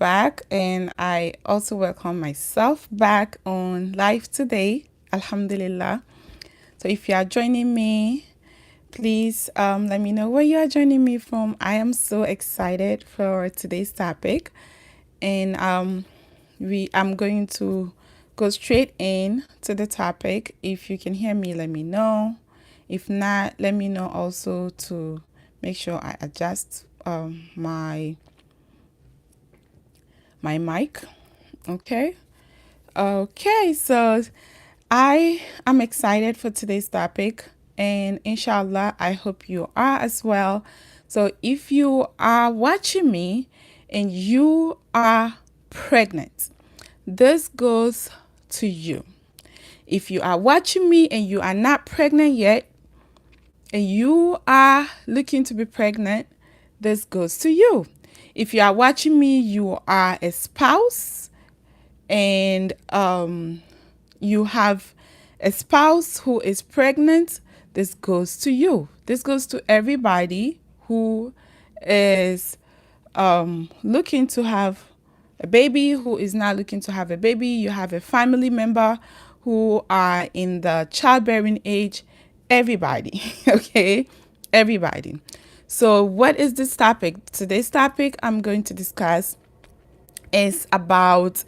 back, and I also welcome myself back on live today. Alhamdulillah. So if you are joining me, please let me know where you are joining me from. I am so excited for today's topic, and I'm going to go straight in to the topic. If you can hear me, let me know. If not, let me know also to make sure I adjust my mic. Okay. So I am excited for today's topic, and inshallah, I hope you are as well. So if you are watching me and you are pregnant, this goes to you. If you are watching me and you are not pregnant yet, and you are looking to be pregnant, this goes to you. If you are watching me, you are a spouse, and you have a spouse who is pregnant, this goes to you. This goes to everybody who is looking to have a baby, who is not looking to have a baby. You have a family member who are in the childbearing age. Everybody. Okay, everybody. So what is this topic? Today's topic I'm going to discuss is about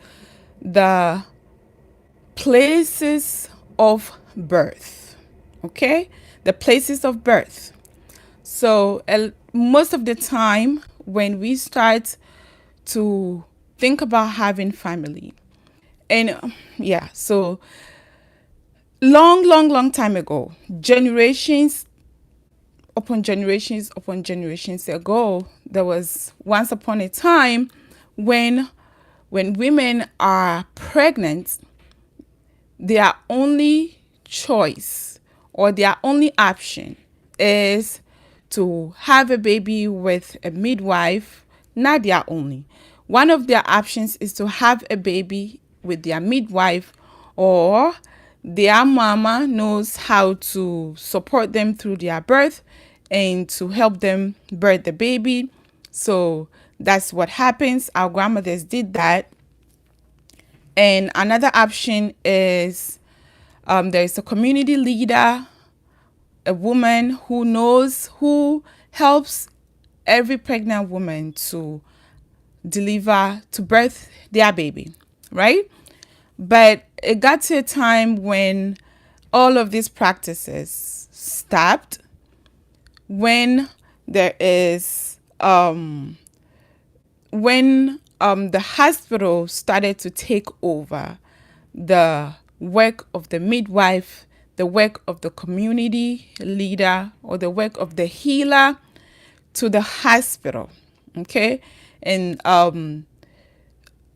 the places of birth. Okay, the places of birth. So most of the time when we start to think about having family, and so long time ago, generations upon generations ago, there was once upon a time when women are pregnant, their only choice or their only option is to have a baby with a midwife. Not their only. One of their options is to have a baby with their midwife, or their mama knows how to support them through their birth and to help them birth the baby. So that's what happens. Our grandmothers did that. And another option is there is a community leader, a woman who helps every pregnant woman to birth their baby, right? But it got to a time when all of these practices stopped, when there is the hospital started to take over the work of the midwife, the work of the community leader, or the work of the healer to the hospital. Okay, and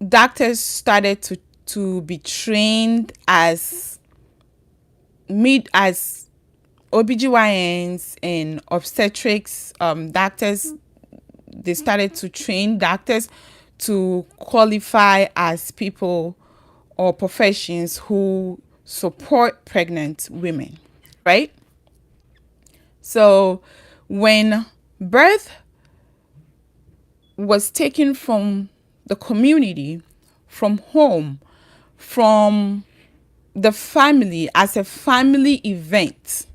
doctors started to be trained as OBGYNs and obstetrics doctors. They started to train doctors to qualify as people or professions who support pregnant women, right? So when birth was taken from the community, from home, from the family as a family event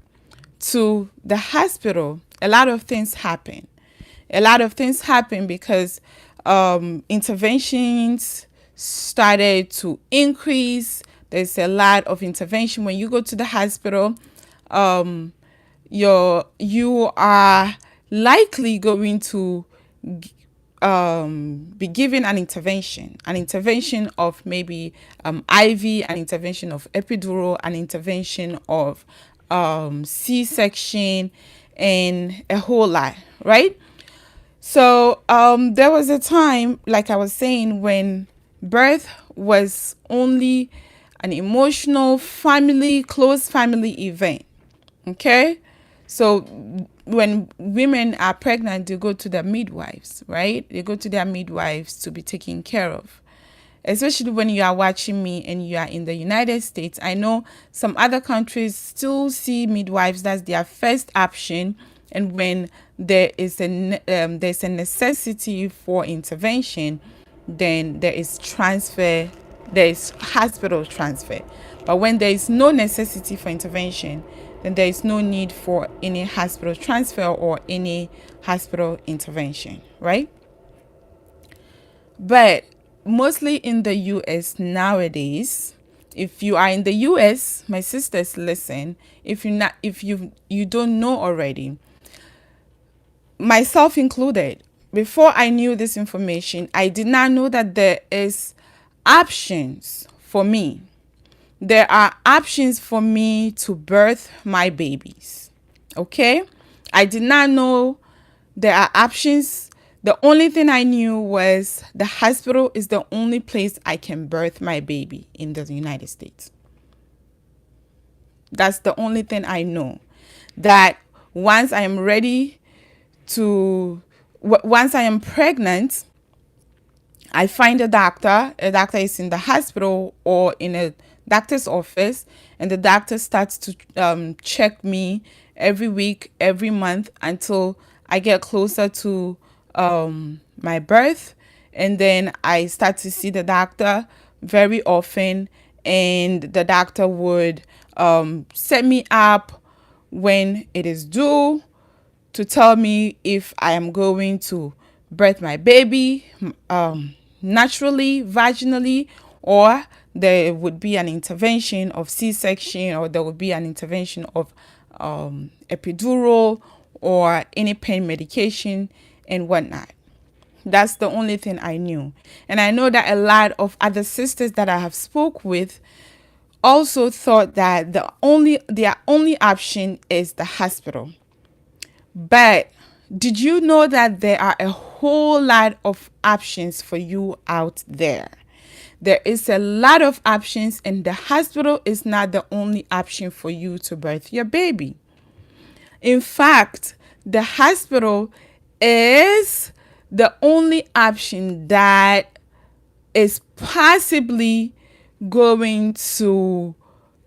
to the hospital, a lot of things happen. Because interventions started to increase. There's a lot of intervention. When you go to the hospital, you are likely going to be given an intervention of maybe IV, an intervention of epidural, an intervention of C-section, and a whole lot, right? So there was a time, like I was saying, when birth was only an emotional close family event. Okay, so when women are pregnant, they go to their midwives, right? They go to their midwives to be taken care of. Especially when you are watching me and you are in the United States. I know some other countries still see midwives, that's their first option. And when there's a necessity for intervention, then there is transfer, there is hospital transfer. But when there is no necessity for intervention, then there is no need for any hospital transfer or any hospital intervention, right? But mostly in the US nowadays, if you are in the US, my sisters, listen, if you don't know already, myself included, before I knew this information, I did not know that there is options for me. There are options for me to birth my babies. Okay? I did not know there are options. The only thing I knew was the hospital is the only place I can birth my baby in the United States. That's the only thing I know. That once I am ready once I am pregnant, I find a doctor. A doctor is in the hospital or in a doctor's office, and the doctor starts to check me every week, every month until I get closer to my birth. And then I start to see the doctor very often, and the doctor would set me up when it is due to tell me if I am going to birth my baby naturally, vaginally, or there would be an intervention of C-section, or there would be an intervention of epidural or any pain medication and whatnot. That's the only thing I knew. And I know that a lot of other sisters that I have spoke with also thought that their only option is the hospital. But did you know that there are a whole lot of options for you out there? There is a lot of options, and the hospital is not the only option for you to birth your baby. In fact, the hospital is the only option that is possibly going to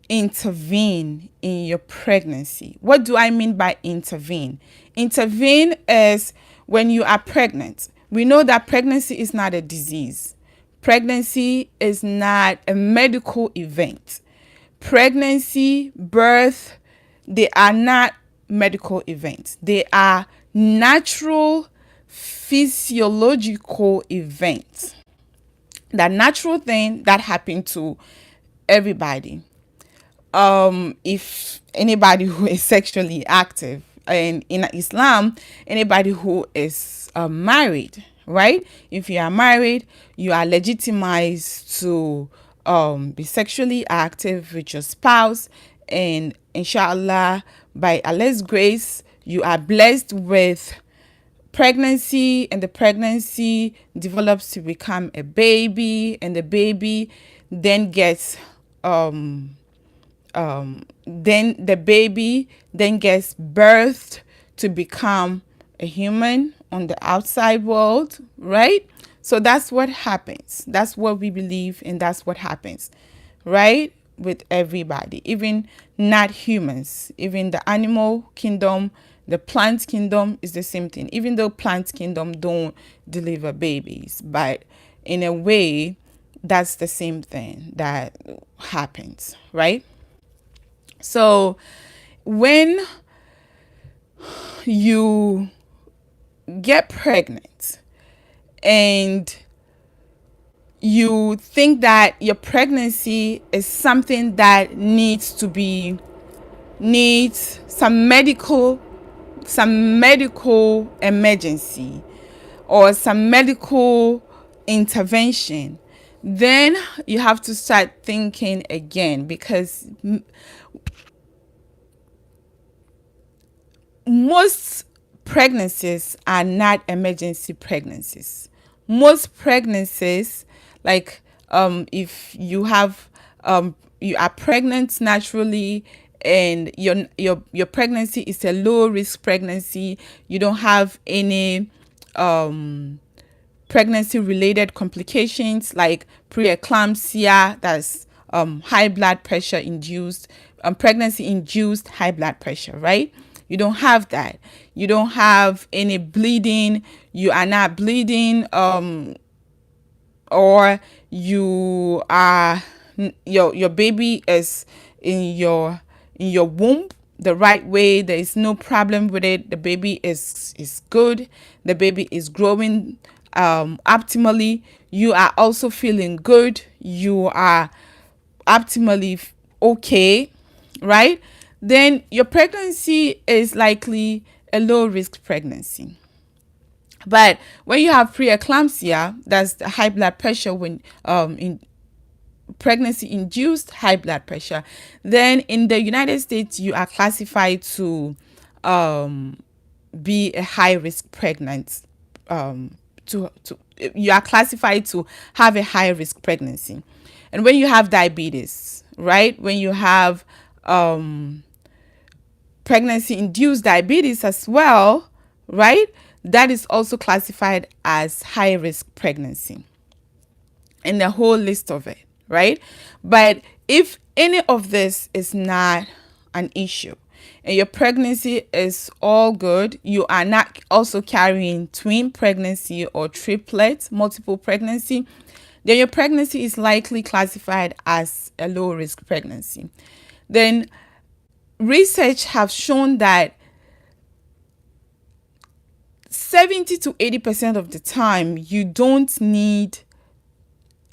intervene in your pregnancy. What do I mean by intervene? Intervene is when you are pregnant. We know that pregnancy is not a disease. Pregnancy is not a medical event. Pregnancy, birth, they are not medical events. They are natural physiological events. That natural thing that happened to everybody. If anybody who is sexually active, and in Islam, anybody who is married, right? If you are married, you are legitimized to be sexually active with your spouse, and inshallah, by Allah's grace, you are blessed with pregnancy, and the pregnancy develops to become a baby, and the baby then gets then the baby then gets birthed to become a human on the outside world, right? So that's what happens. That's what we believe, and that's what happens, right? With everybody, even not humans, even the animal kingdom, the plant kingdom is the same thing. Even though plant kingdom don't deliver babies, but in a way, that's the same thing that happens, right? So when you get pregnant and you think that your pregnancy is something that needs some medical emergency or some medical intervention, then you have to start thinking again, because most pregnancies are not emergency pregnancies. Most pregnancies, like if you have you are pregnant naturally, and your pregnancy is a low risk pregnancy, you don't have any pregnancy related complications like preeclampsia, that's high blood pressure induced, pregnancy induced high blood pressure, right? You don't have that. You don't have any bleeding. You are not bleeding or you are your baby is in your womb the right way, there is no problem with it, the baby is good, the baby is growing optimally, you are also feeling good, you are optimally okay, right? Then your pregnancy is likely a low risk pregnancy. But when you have preeclampsia, that's the high blood pressure, when in pregnancy induced high blood pressure, then in the United States you are classified to be a high risk pregnant. To you are classified to have a high risk pregnancy. And when you have diabetes, right? When you have pregnancy induced diabetes as well, right? That is also classified as high risk pregnancy in the whole list of it, right? But if any of this is not an issue and your pregnancy is all good, you are not also carrying twin pregnancy or triplet, multiple pregnancy, then your pregnancy is likely classified as a low risk pregnancy. Then research have shown that 70 to 80% of the time you don't need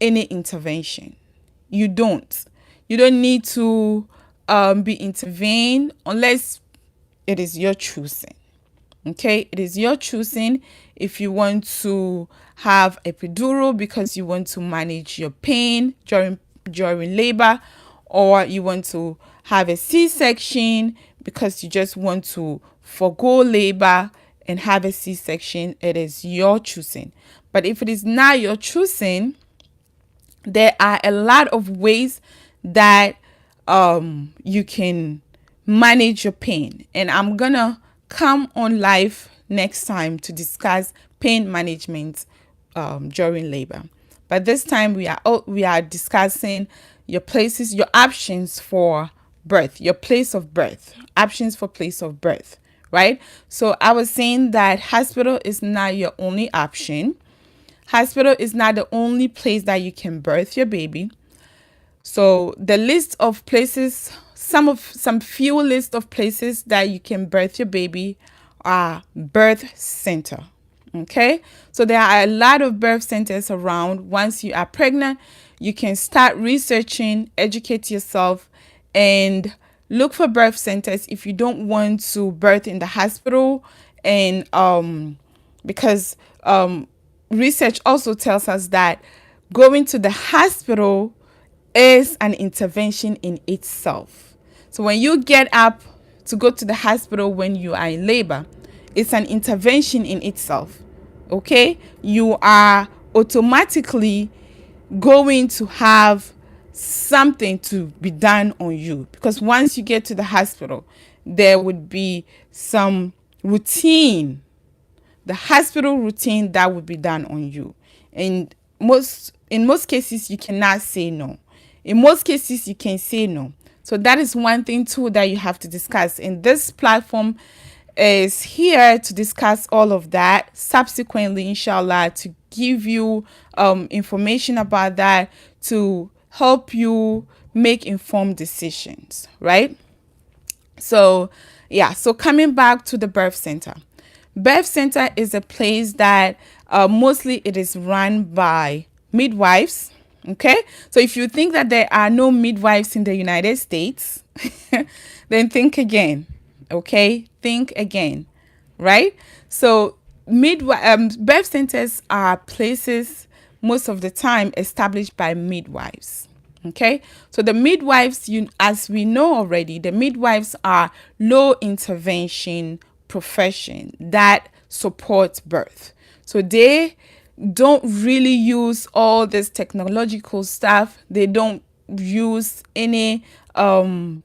any intervention. You don't need to be intervened unless it is your choosing. Okay, it is your choosing if you want to have a epidural because you want to manage your pain during labor, or you want to have a C-section because you just want to forgo labor and have a C-section. It is your choosing. But if it is not your choosing, there are a lot of ways that you can manage your pain. And I'm going to come on live next time to discuss pain management during labor. But this time we are discussing your options for birth, your place of birth, options for place of birth, right? So I was saying that hospital is not your only option. Hospital is not the only place that you can birth your baby. So the list of places, some few list of places that you can birth your baby are birth center. Okay, so there are a lot of birth centers around. Once you are pregnant, you can start researching, educate yourself, and look for birth centers if you don't want to birth in the hospital. And because research also tells us that going to the hospital is an intervention in itself. So when you get up to go to the hospital when you are in labor, it's an intervention in itself. Okay, you are automatically going to have something to be done on you, because once you get to the hospital, there would be some routine, the hospital routine that would be done on you. And in most cases, you cannot say no. In most cases, you can say no. So that is one thing too that you have to discuss. And this platform is here to discuss all of that subsequently, inshallah, to give you information about that, to help you make informed decisions, right? So yeah, so coming back to the birth center. Birth center is a place that mostly it is run by midwives. Okay, so if you think that there are no midwives in the United States, then think again. Okay, think again, right? So birth centers are places most of the time established by midwives. Okay, so the midwives, as we know already, the midwives are low intervention profession that supports birth. So they don't really use all this technological stuff. They don't use any pain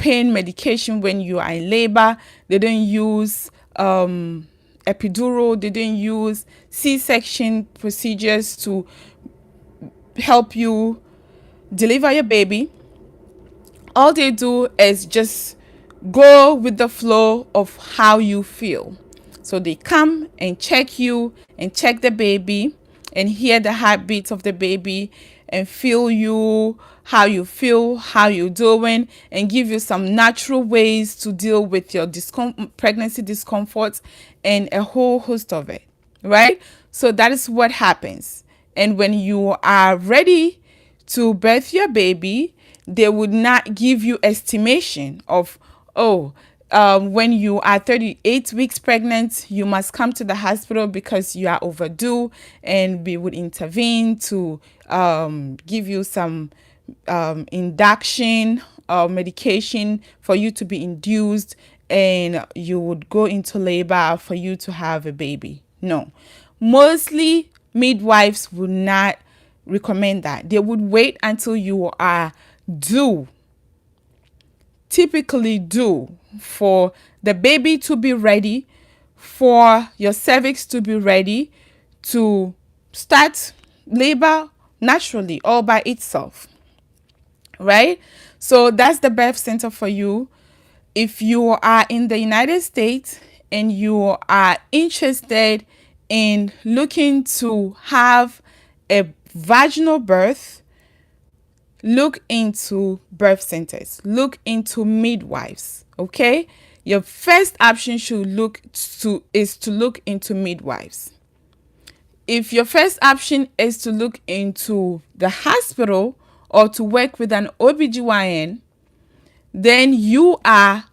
medication when you are in labor. They don't use epidural. They don't use C-section procedures to help you deliver your baby. All they do is just go with the flow of how you feel. So they come and check you and check the baby. and hear the heartbeats of the baby and feel you, how you feel, how you're doing, and give you some natural ways to deal with your pregnancy discomforts and a whole host of it, right? So that is what happens. And when you are ready to birth your baby, they would not give you estimation of, when you are 38 weeks pregnant, you must come to the hospital because you are overdue, and we would intervene to give you some induction medication for you to be induced, and you would go into labor for you to have a baby. No. Mostly midwives would not recommend that. They would wait until you are due, typically due, for the baby to be ready, for your cervix to be ready to start labor naturally all by itself, right? So that's the birth center for you. If you are in the United States and you are interested in looking to have a vaginal birth, look into birth centers, look into midwives, okay? Your first option is to look into midwives. If your first option is to look into the hospital or to work with an OBGYN, then you are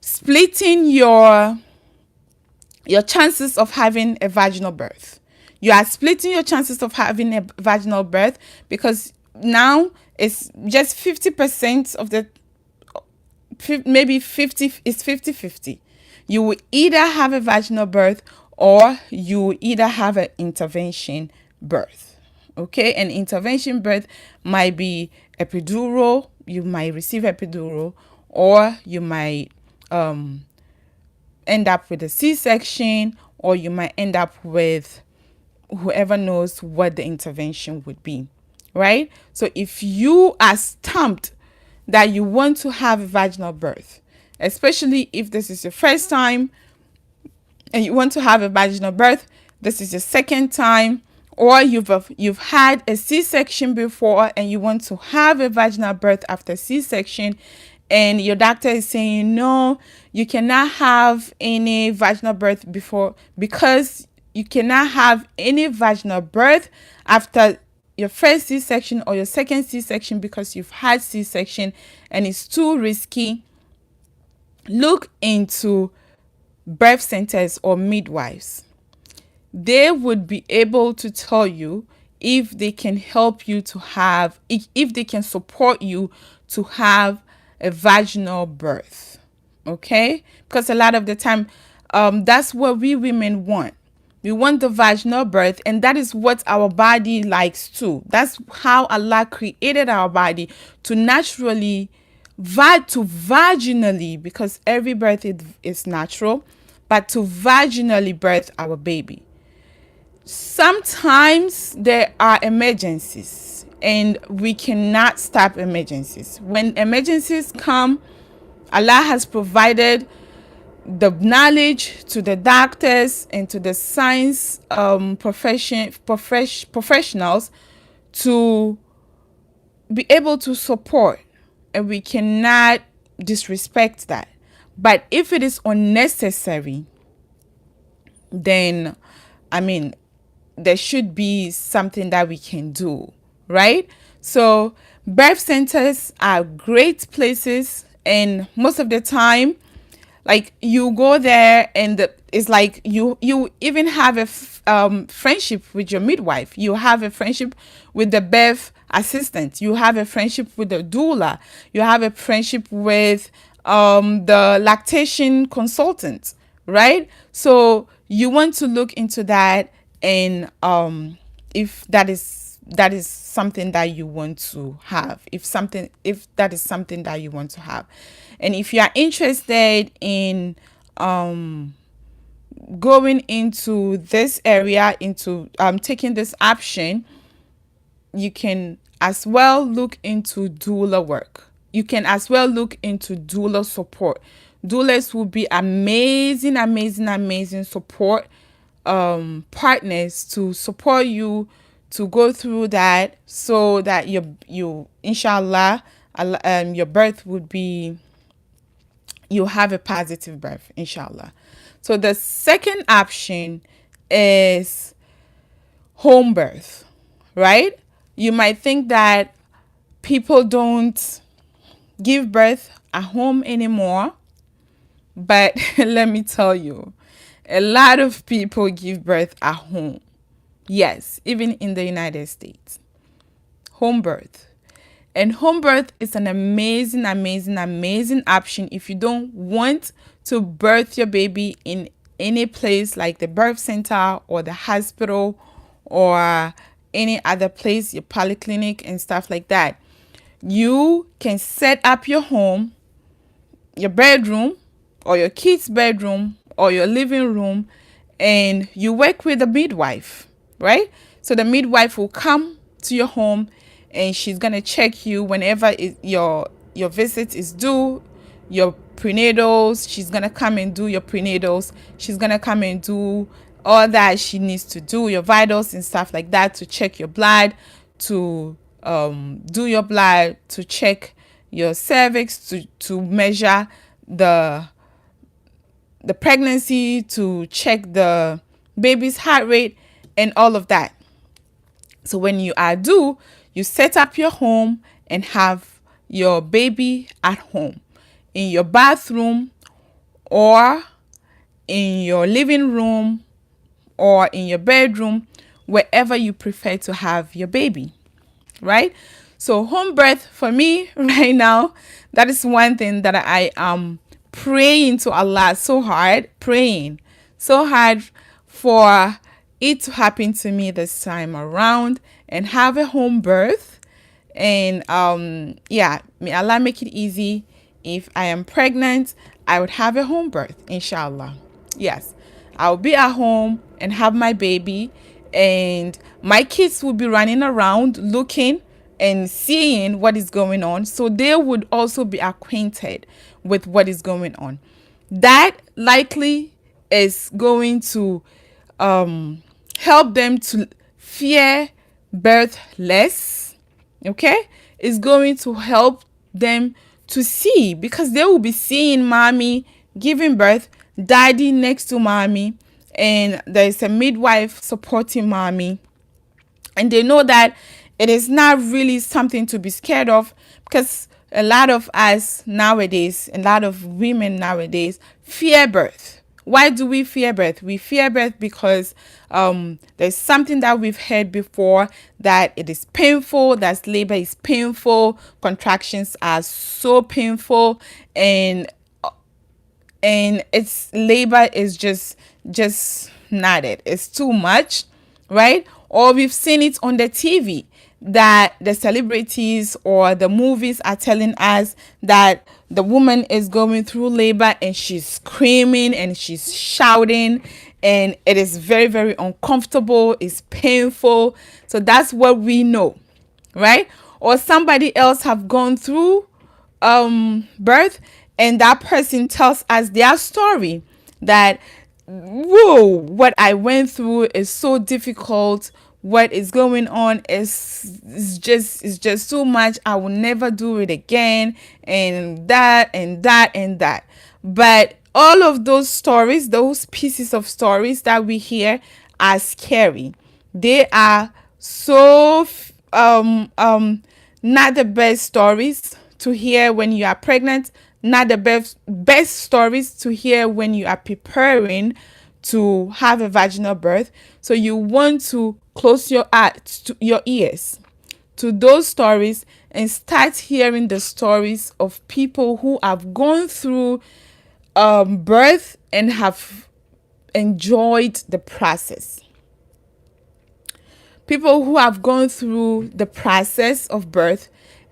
splitting your chances of having a vaginal birth. You are splitting your chances of having a vaginal birth, because now it's just 50% of the, maybe 50, it's 50-50. You will either have a vaginal birth or you will either have an intervention birth. Okay, an intervention birth might be epidural. You might receive epidural, or you might end up with a C-section, or you might end up with whoever knows what the intervention would be, right? So if you are stumped that you want to have a vaginal birth, especially if this is your first time and you want to have a vaginal birth, this is your second time, or you've had a C-section before and you want to have a vaginal birth after C-section, and your doctor is saying, no, you cannot have any vaginal birth before, because you cannot have any vaginal birth after your first C-section or your second C-section because you've had C-section and it's too risky. Look into birth centers or midwives. They would be able to tell you if they can help you to have, if they can support you to have a vaginal birth. Okay? Because a lot of the time, that's what we women want. We want the vaginal birth, and that is what our body likes too. That's how Allah created our body, to naturally, vaginally, because every birth is natural, but to vaginally birth our baby. Sometimes there are emergencies, and we cannot stop emergencies. When emergencies come, Allah has provided the knowledge to the doctors and to the science professionals to be able to support, and we cannot disrespect that. But if it is unnecessary, then there should be something that we can do, right? So birth centers are great places, and most of the time, like, you go there and it's like you even have a friendship with your midwife. You have a friendship with the birth assistant. You have a friendship with the doula. You have a friendship with the lactation consultant, right? So you want to look into that, and if that is something that you want to have, if that is something that you want to have. And if you are interested in going into this area, into taking this option, you can as well look into doula work. You can as well look into doula support. Doulas will be amazing support partners to support you to go through that, so that you inshallah, your birth would be, you have a positive birth, inshallah. So the second option is home birth, right? You might think that people don't give birth at home anymore, but let me tell you, a lot of people give birth at home. Yes, even in the United States. Home birth. And home birth is an amazing, amazing, amazing option if you don't want to birth your baby in any place like the birth center or the hospital or any other place, your polyclinic and stuff like that. You can set up your home, your bedroom or your kid's bedroom or your living room, and you work with a midwife, right? So the midwife will come to your home and she's going to check you whenever your visit is due, your prenatals. She's going to come and do your prenatals. She's going to come and do all that she needs to do, your vitals and stuff like that, to check your blood, to do your blood, to check your cervix, to measure the pregnancy, to check the baby's heart rate and all of that. So when you are due, you set up your home and have your baby at home in your bathroom or in your living room or in your bedroom, wherever you prefer to have your baby, right? So home birth for me right now, that is one thing that I am praying to Allah praying so hard for it to happen to me this time around and have a home birth. And may Allah make it easy. If I am pregnant, I would have a home birth, inshallah. Yes, I'll be at home and have my baby, and my kids will be running around looking and seeing what is going on, so they would also be acquainted with what is going on. That likely is going to help them to fear birth less. Okay, it's going to help them to see, because they will be seeing mommy giving birth, daddy next to mommy, and there's a midwife supporting mommy, and they know that it is not really something to be scared of, because a lot of us nowadays, a lot of women nowadays fear birth. Why do we fear birth? We fear birth because there's something that we've heard before, that it is painful, that labor is painful, contractions are so painful, and it's labor is just not it. It's too much, right? Or we've seen it on the TV, that the celebrities or the movies are telling us that the woman is going through labor and she's screaming and she's shouting, and it is very, very uncomfortable. It's painful. So that's what we know, right? Or somebody else have gone through birth, and that person tells us their story, that whoa, what I went through is so difficult. What is going on is just too much. I will never do it again, and that and that and that. But all of those stories, those pieces of stories that we hear, are scary. They are so not the best stories to hear when you are pregnant, not the best stories to hear when you are preparing to have a vaginal birth. So you want to close your eyes, your ears to those stories, and start hearing the stories of people who have gone through birth and have enjoyed the process. People who have gone through the process of birth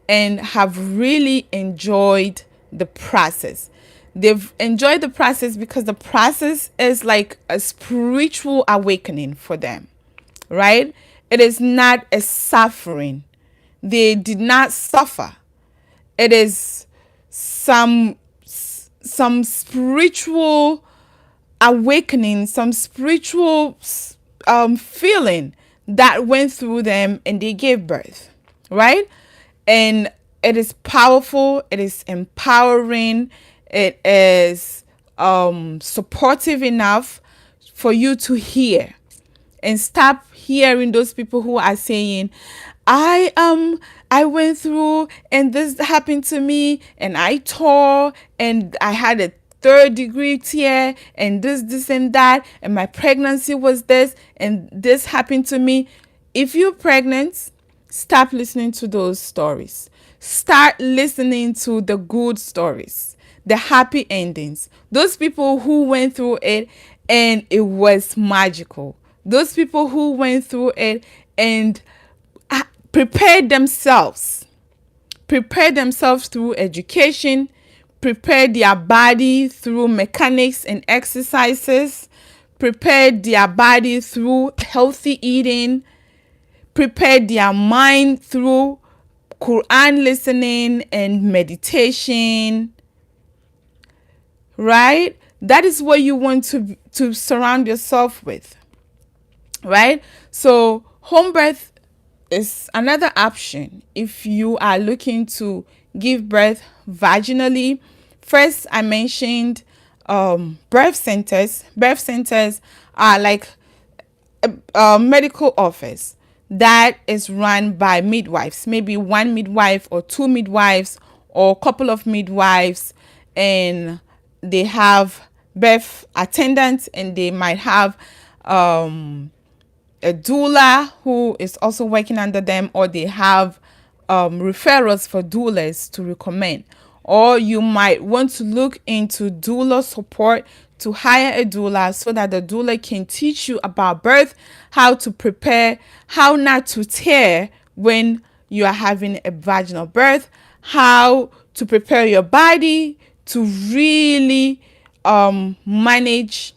and have really enjoyed the process. They've enjoyed the process because the process is like a spiritual awakening for them, right? It is not a suffering. They did not suffer. It is some spiritual awakening, some spiritual feeling that went through them, and they gave birth, right? And it is powerful, it is empowering, it is supportive enough for you to hear, and stop hearing those people who are saying, I went through and this happened to me, and I tore, and I had a third degree tear, and this and that, and my pregnancy was this, and this happened to me. If you're pregnant, stop listening to those stories. Start listening to the good stories, the happy endings. Those people who went through it and it was magical. Those people who went through it and prepared themselves through education, prepared their body through mechanics and exercises, prepared their body through healthy eating, prepared their mind through Quran listening and meditation, right? That is what you want to surround yourself with, right? So home birth is another option if you are looking to give birth vaginally. First, I mentioned birth centers. Birth centers are like a medical office that is run by midwives, maybe one midwife or two midwives or a couple of midwives, and they have birth attendants, and they might have a doula who is also working under them, or they have referrals for doulas to recommend. Or you might want to look into doula support, to hire a doula so that the doula can teach you about birth, how to prepare, how not to tear when you are having a vaginal birth, how to prepare your body to really manage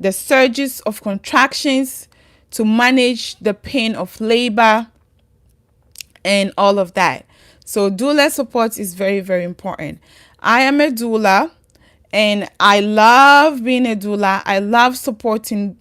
the surges of contractions, to manage the pain of labor, and all of that. So doula support is very, very important. I am a doula, and I love being a doula. I love supporting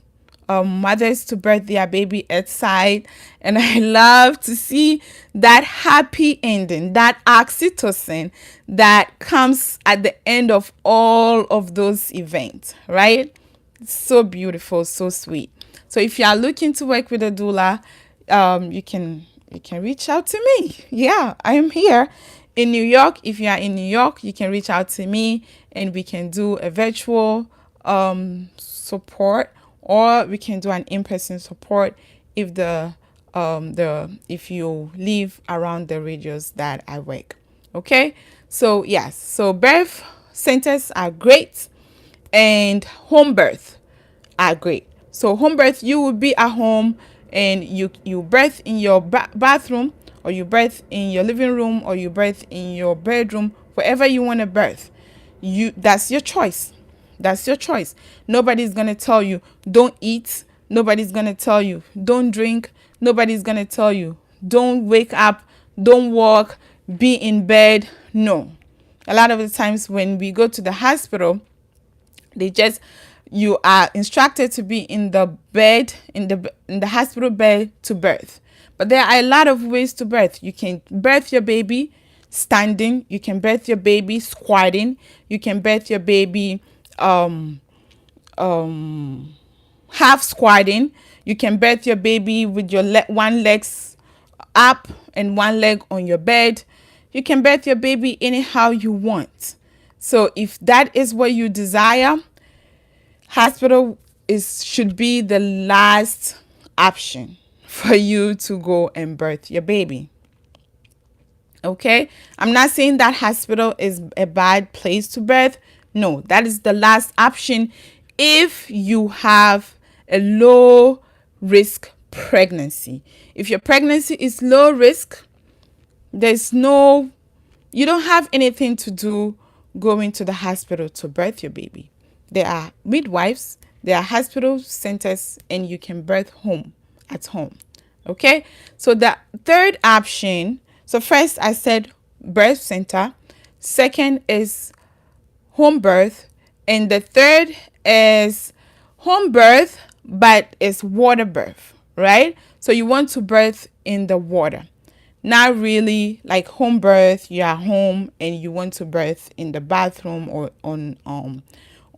mothers to birth their baby at side, and I love to see that happy ending, that oxytocin that comes at the end of all of those events, right? It's so beautiful, so sweet. So if you are looking to work with a doula, you can reach out to me. Yeah, I am here in New York. If you are in New York, you can reach out to me, and we can do a virtual support, or we can do an in-person support if if you live around the radius that I work. Okay, so yes, so birth centers are great, and home birth are great. So home birth, you will be at home, and you birth in your bathroom, or you birth in your living room, or you birth in your bedroom, wherever you want to birth. That's your choice. That's your choice. Nobody's going to tell you don't eat. Nobody's going to tell you don't drink. Nobody's going to tell you don't wake up, don't walk, be in bed. No. A lot of the times when we go to the hospital, you are instructed to be in the bed, in the hospital bed to birth. But there are a lot of ways to birth. You can birth your baby standing. You can birth your baby squatting. You can birth your baby half squatting. You can birth your baby with your one leg up and one leg on your bed. You can birth your baby anyhow you want. So if that is what you desire, hospital should be the last option for you to go and birth your baby. Okay? I'm not saying that hospital is a bad place to birth. No, that is the last option if you have a low risk pregnancy. If your pregnancy is low risk, you don't have anything to do going to the hospital to birth your baby. There are midwives, there are hospital centers, and you can birth at home. Okay? So the third option, so first I said birth center, second is home birth, and the third is home birth, but it's water birth, right? So you want to birth in the water. Not really like home birth, you're at home and you want to birth in the bathroom or on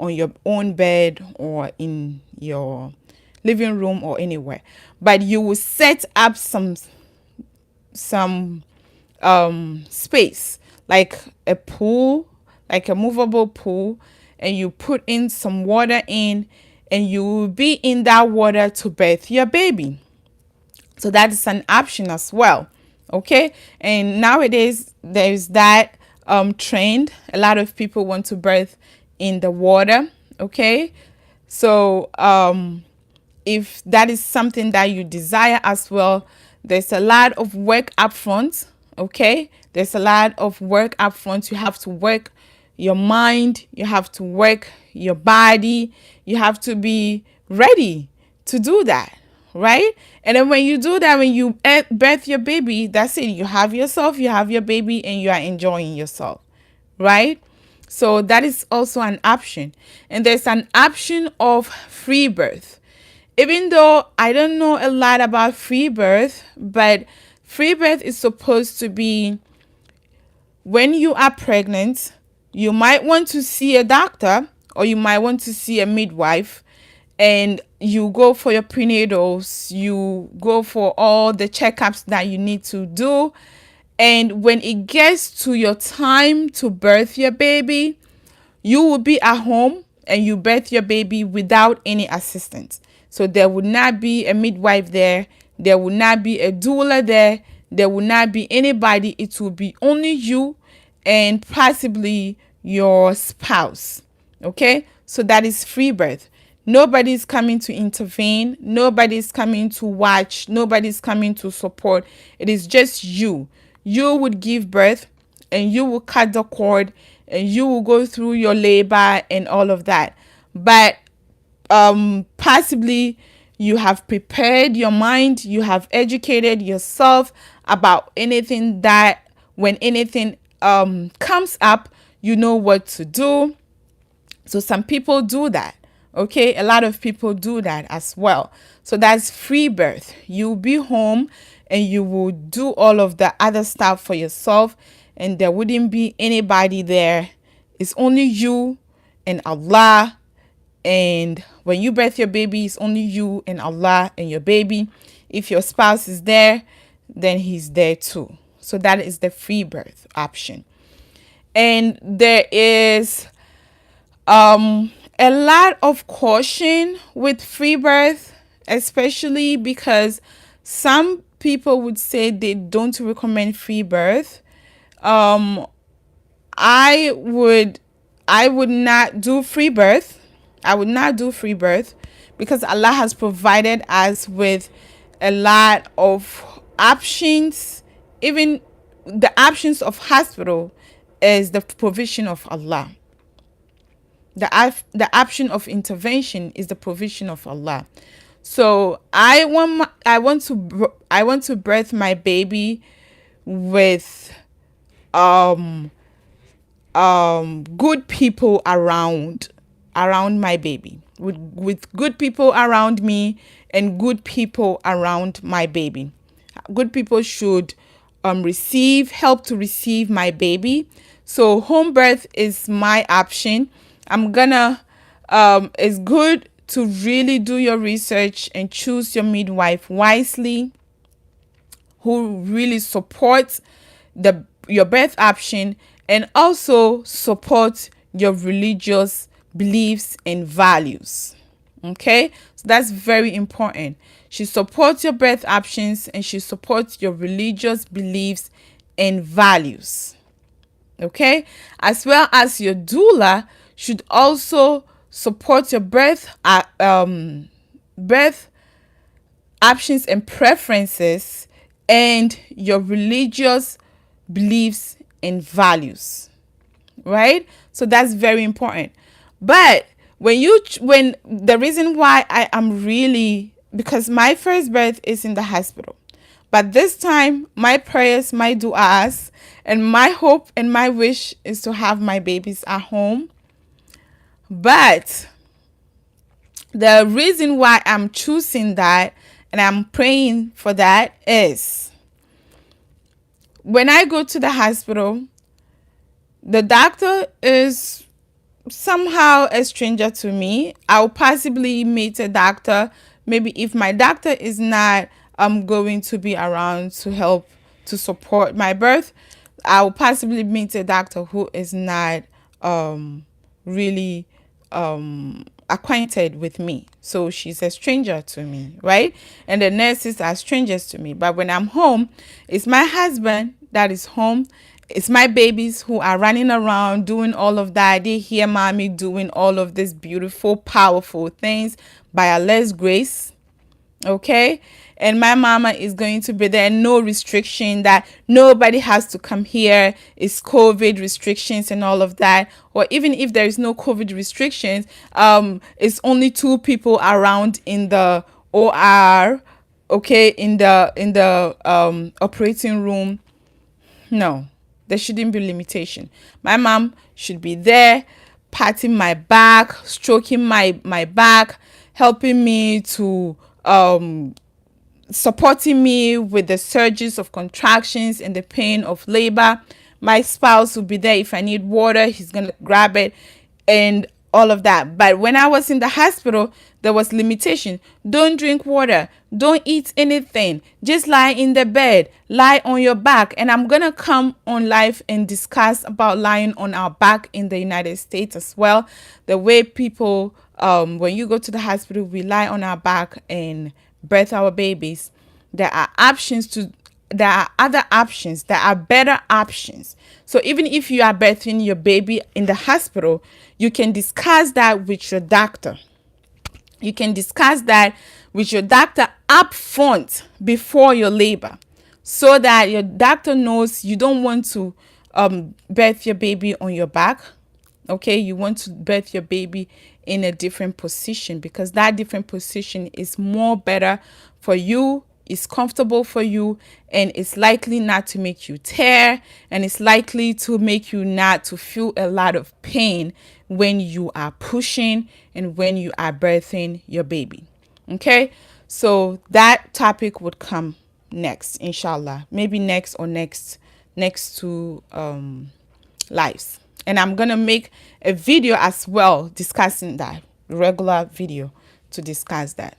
your own bed or in your living room or anywhere. But you will set up some space, like a pool, like a movable pool, and you put in some water in, and you will be in that water to birth your baby. So that is an option as well. Okay. And nowadays there's that trend. A lot of people want to birth in the water. Okay. So if that is something that you desire as well, there's a lot of work up front. Okay. There's a lot of work up front. You have to work your mind, you have to work your body, you have to be ready to do that, right? And then when you do that, when you birth your baby, that's it. You have yourself, you have your baby, and you are enjoying yourself, right? So that is also an option. And there's an option of free birth. Even though I don't know a lot about free birth, but free birth is supposed to be when you are pregnant, you might want to see a doctor or you might want to see a midwife, and you go for your prenatals, you go for all the checkups that you need to do. And when it gets to your time to birth your baby, you will be at home and you birth your baby without any assistance. So there would not be a midwife there. There will not be a doula there. There will not be anybody. It will be only you and possibly your spouse. Okay? So that is free birth. Nobody's coming to intervene. Nobody's coming to watch. Nobody's coming to support. It is just you. You would give birth and you will cut the cord and you will go through your labor and all of that. But possibly you have prepared your mind, you have educated yourself about anything that when anything comes up, you know what to do. So some people do that. Okay, a lot of people do that as well. So that's free birth. You'll be home and you will do all of the other stuff for yourself, and there wouldn't be anybody there. It's only you and Allah. And when you birth your baby, it's only you and Allah and your baby. If your spouse is there, then he's there too. So that is the free birth option. And there is a lot of caution with free birth, especially because some people would say they don't recommend free birth. I would not do free birth. I would not do free birth because Allah has provided us with a lot of options. Even the options of hospital is the provision of Allah. The option of intervention is the provision of Allah. So I want to birth my baby with good people around my baby, with good people around me and good people around my baby. Good people should help to receive my baby. So home birth is my option. It's good to really do your research and choose your midwife wisely, who really supports your birth option and also support your religious beliefs and values. Okay, so that's very important. She supports your birth options and she supports your religious beliefs and values. Okay, as well as your doula should also support your birth options and preferences and your religious beliefs and values, right? So that's very important. But when the reason why I am really, because my first birth is in the hospital, but this time my prayers, my du'as, and my hope and my wish is to have my babies at home. But The reason why I'm choosing that and I'm praying for that is when I go to the hospital, the doctor is somehow a stranger to me. I'll possibly meet a doctor. Maybe if my doctor is not going to be around to help to support my birth, I'll possibly meet a doctor who is not really acquainted with me. So she's a stranger to me, right? And the nurses are strangers to me. But when I'm home, it's my husband that is home. It's my babies who are running around doing all of that. They hear mommy doing all of these beautiful, powerful things by Allah's grace. Okay, and my mama is going to be there. No restriction that nobody has to come here. It's COVID restrictions and all of that. Or even if there is no COVID restrictions, it's only 2 people around in the OR. Okay, in the operating room. No, there shouldn't be limitation. My mom should be there, patting my back, stroking my back, helping me to supporting me with the surges of contractions and the pain of labor. My spouse will be there. If I need water, he's gonna grab it and all of that. But when I was in the hospital, there was limitation. Don't drink water, don't eat anything, just lie in the bed, lie on your back. And I'm gonna come on live and discuss about lying on our back in the United States as well. The way people when you go to the hospital, we lie on our back and birth our babies. There are other options, there are better options. So even if you are birthing your baby in the hospital, you can discuss that with your doctor. You can discuss that with your doctor up front before your labor, so that your doctor knows you don't want to birth your baby on your back. Okay, you want to birth your baby in a different position, because that different position is more better for you, is comfortable for you, and it's likely not to make you tear, and it's likely to make you not to feel a lot of pain when you are pushing and when you are birthing your baby. Okay, so that topic would come next, inshallah, maybe next or next to lives. And I'm gonna make a video as well discussing that, regular video to discuss that.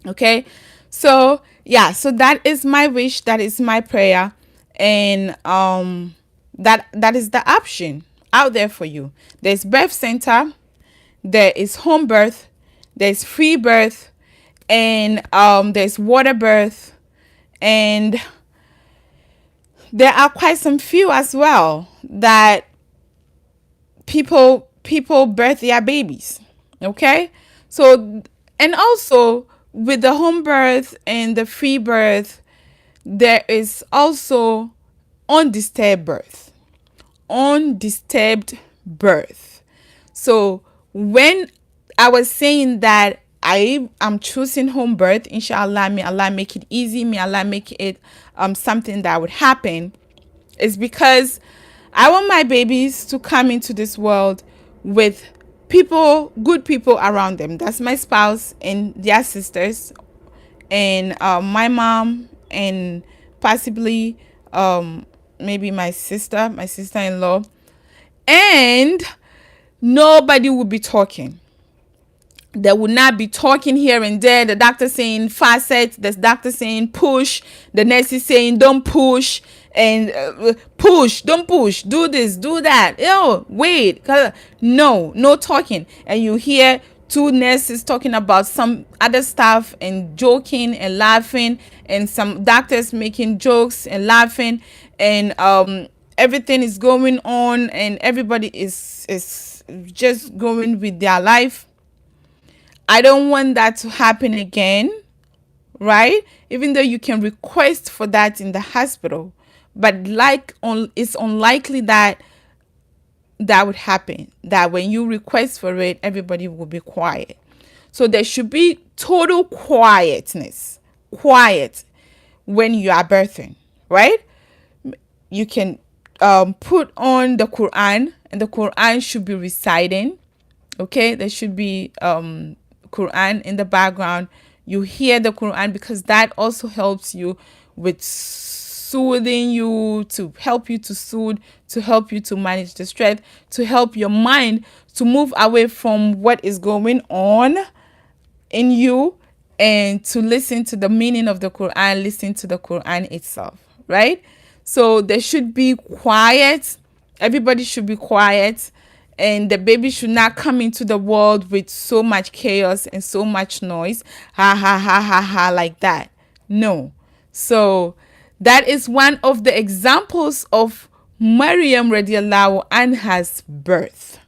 Okay, so yeah, so that is my wish, that is my prayer, and that is the option out there for you. There's birth center, there is home birth, there's free birth, and there's water birth, and there are quite some few as well that people birth their babies. Okay, so, and also with the home birth and the free birth, there is also undisturbed birth. So when I was saying that I am choosing home birth, inshallah, may Allah make it easy, may Allah make it something that would happen, is because I want my babies to come into this world with good people around them. That's my spouse and their sisters, and my mom, and possibly maybe my sister-in-law, and nobody will be talking. They will not be talking here and there. The doctor saying facet, the doctor saying push, the nurse is saying don't push, and push, don't push, do this, do that. Oh, wait, no talking. And you hear 2 nurses talking about some other stuff and joking and laughing, and some doctors making jokes and laughing, and everything is going on, and everybody is just going with their life. I don't want that to happen again, right? Even though you can request for that in the hospital, but it's unlikely that would happen, that when you request for it, everybody will be quiet. So there should be total quiet when you are birthing, right? You can put on the Quran, and the Quran should be reciting. Okay, there should be Quran in the background. You hear the Quran because that also helps you with soothing you, to help you to soothe, to help you to manage the stress, to help your mind to move away from what is going on in you, and to listen to the meaning of the Quran, listen to the Quran itself, right? So there should be quiet. Everybody should be quiet, and the baby should not come into the world with so much chaos and so much noise. Ha ha ha ha ha, like that. No. So that is one of the examples of Maryam radiallahu anha's birth,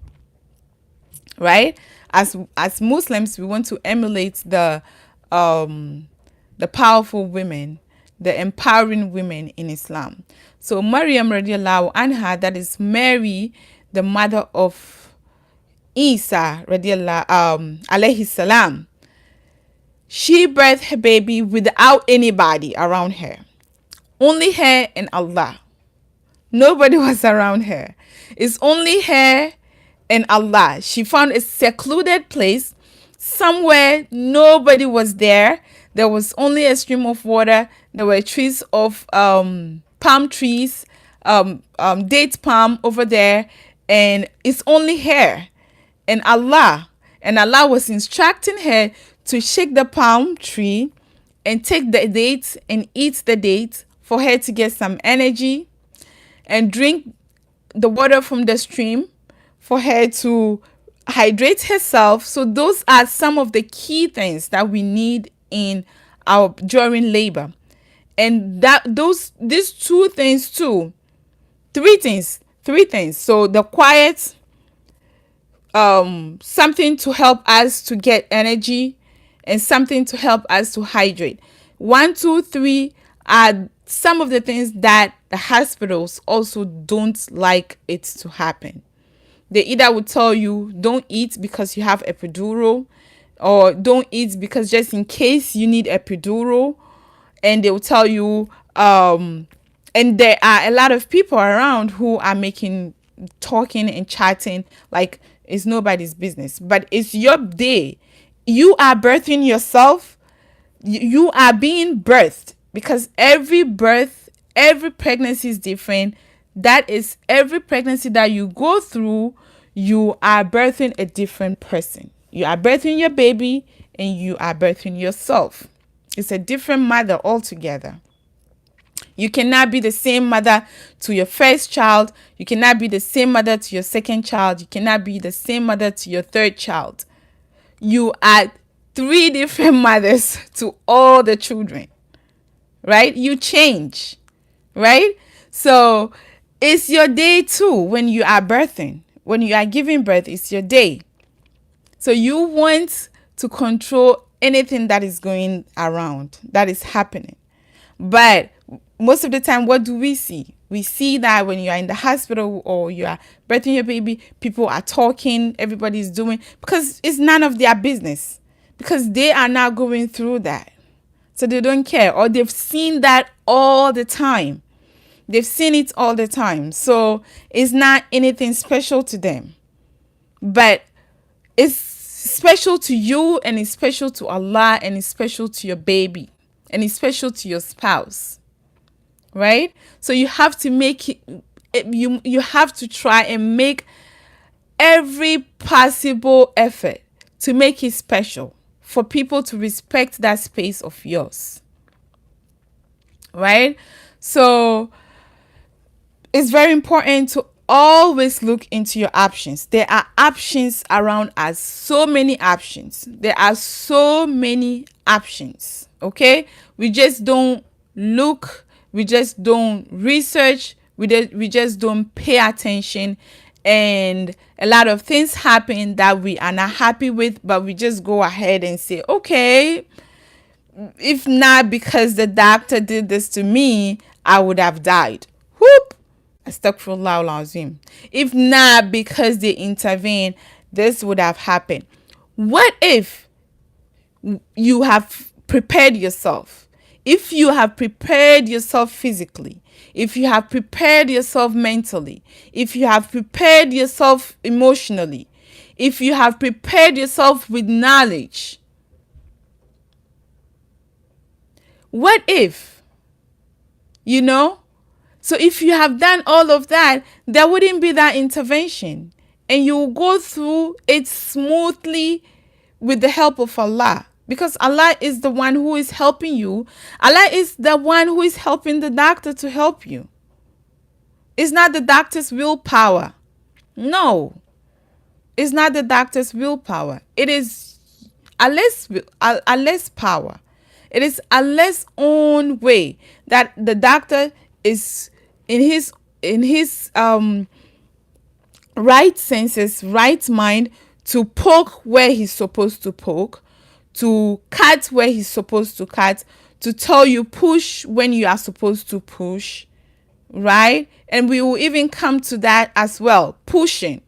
right? As Muslims, we want to emulate the powerful women, the empowering women in Islam. So Maryam radiallahu anha, that is Mary, the mother of Isa radiallahu alayhi salam, she birthed her baby without anybody around her, only her and Allah. Nobody was around her. It's only her and Allah. She found a secluded place somewhere. Nobody was there. There was only a stream of water. There were trees of palm trees, date palm over there, and it's only her and Allah. And Allah was instructing her to shake the palm tree and take the dates and eat the dates for her to get some energy, and drink the water from the stream for her to hydrate herself. So those are some of the key things that we need in our during labor. And these two things too, three things. So the quiet, something to help us to get energy, and something to help us to hydrate. 1, 2, 3 are some of the things that the hospitals also don't like it to happen. They either would tell you don't eat because you have epidural, or don't eat because just in case you need epidural, and they will tell you and there are a lot of people around who are talking and chatting like it's nobody's business, but it's your day. You are birthing yourself. You are being birthed, because every pregnancy is different. That is, every pregnancy that you go through, you are birthing a different person. You are birthing your baby, and you are birthing yourself. It's a different mother altogether. You cannot be the same mother to your first child. You cannot be the same mother to your second child. You cannot be the same mother to your third child. You are 3 different mothers to all the children, right? You change, right? So it's your day too when you are birthing. When you are giving birth, it's your day. So you want to control anything that is going around, that is happening. But most of the time, what do we see? We see that when you are in the hospital or you are birthing your baby, people are talking, everybody's doing, because it's none of their business, because they are not going through that. So they don't care, or they've seen that all the time. They've seen it all the time. So it's not anything special to them. But it's special to you, and it's special to Allah, and it's special to your baby, and it's special to your spouse. Right? So you have to make it, you have to try and make every possible effort to make it special, for people to respect that space of yours. Right? So it's very important to always look into your options. There are options around us, so many options. There are so many options. Okay? We just don't look. We just don't research. We just don't pay attention. And a lot of things happen that we are not happy with, but we just go ahead and say, okay, if not because the doctor did this to me, I would have died. Whoop! Astaghfirullah al-azim. If not because they intervened, this would have happened. What if you have prepared yourself? If you have prepared yourself physically, if you have prepared yourself mentally, if you have prepared yourself emotionally, if you have prepared yourself with knowledge? What if, you know? So if you have done all of that, there wouldn't be that intervention. And you will go through it smoothly with the help of Allah. Because Allah is the one who is helping you. Allah is the one who is helping the doctor to help you. It's not the doctor's willpower. No. It's not the doctor's willpower. It is Allah's power. It is Allah's own way that the doctor is in his right senses, right mind, to poke where he's supposed to poke, to cut where he's supposed to cut, to tell you push when you are supposed to push, right? And we will even come to that as well, pushing.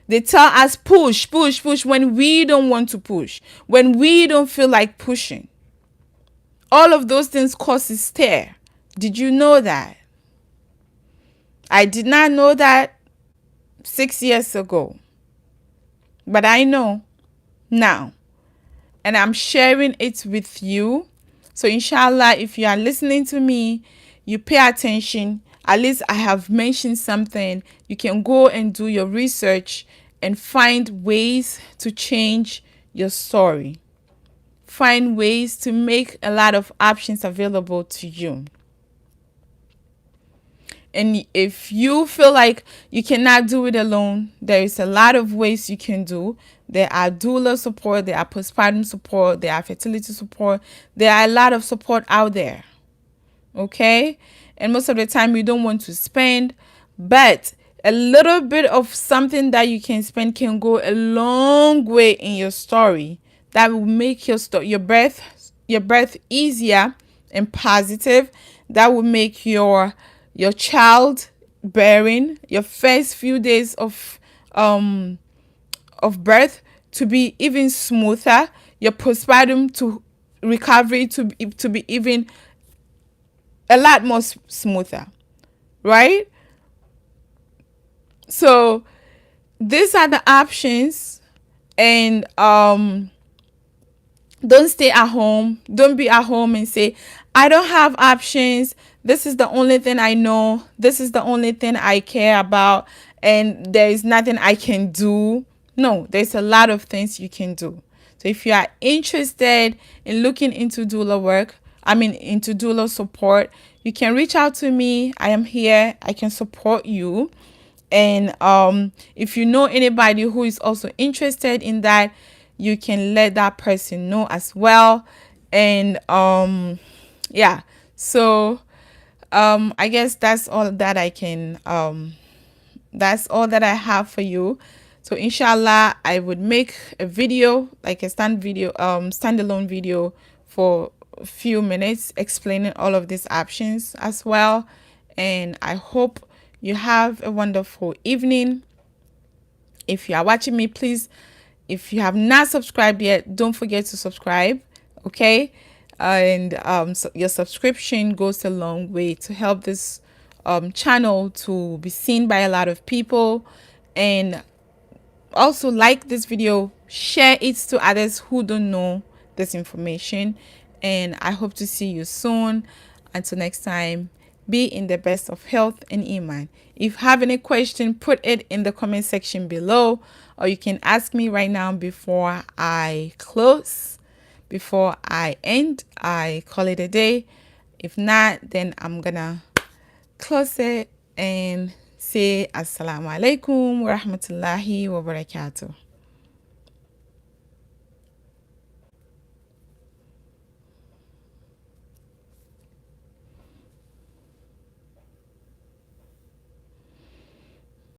They tell us push, push, push when we don't want to push, when we don't feel like pushing. All of those things causes tear. Did you know that? I did not know that 6 years ago, but I know now, and I'm sharing it with you. So inshallah, if you are listening to me, you pay attention. At least I have mentioned something. You can go and do your research and find ways to change your story. Find ways to make a lot of options available to you. And if you feel like you cannot do it alone, there is a lot of ways you can do. There are doula support, there are postpartum support, there are fertility support. There are a lot of support out there. Okay? And most of the time you don't want to spend, but a little bit of something that you can spend can go a long way in your story. That will make your birth easier and positive. That will make your child bearing, your first few days of birth to be even smoother, your postpartum to recovery to be even a lot more smoother, right? So these are the options. And don't stay at home. Don't be at home and say, I don't have options. This is the only thing I know. This is the only thing I care about. And there is nothing I can do. No, there's a lot of things you can do. So if you are interested in looking into doula work, into doula support, you can reach out to me. I am here. I can support you. And if you know anybody who is also interested in that, you can let that person know as well. And yeah, so I guess that's all that I can that's all that I have for you. So inshallah, I would make a video, like a standalone video for a few minutes explaining all of these options as well. And I hope you have a wonderful evening. If you are watching me, please, if you have not subscribed yet, don't forget to subscribe, okay? And so your subscription goes a long way to help this channel to be seen by a lot of people. And also like this video, share it to others who don't know this information. And I hope to see you soon. Until next time, be in the best of health and iman. If you have any question, put it in the comment section below, or you can ask me right now before I close, before I end. I call it a day. If not, then I'm gonna close it and say Assalamu alaikum wa rahmatullahi wa barakatuh.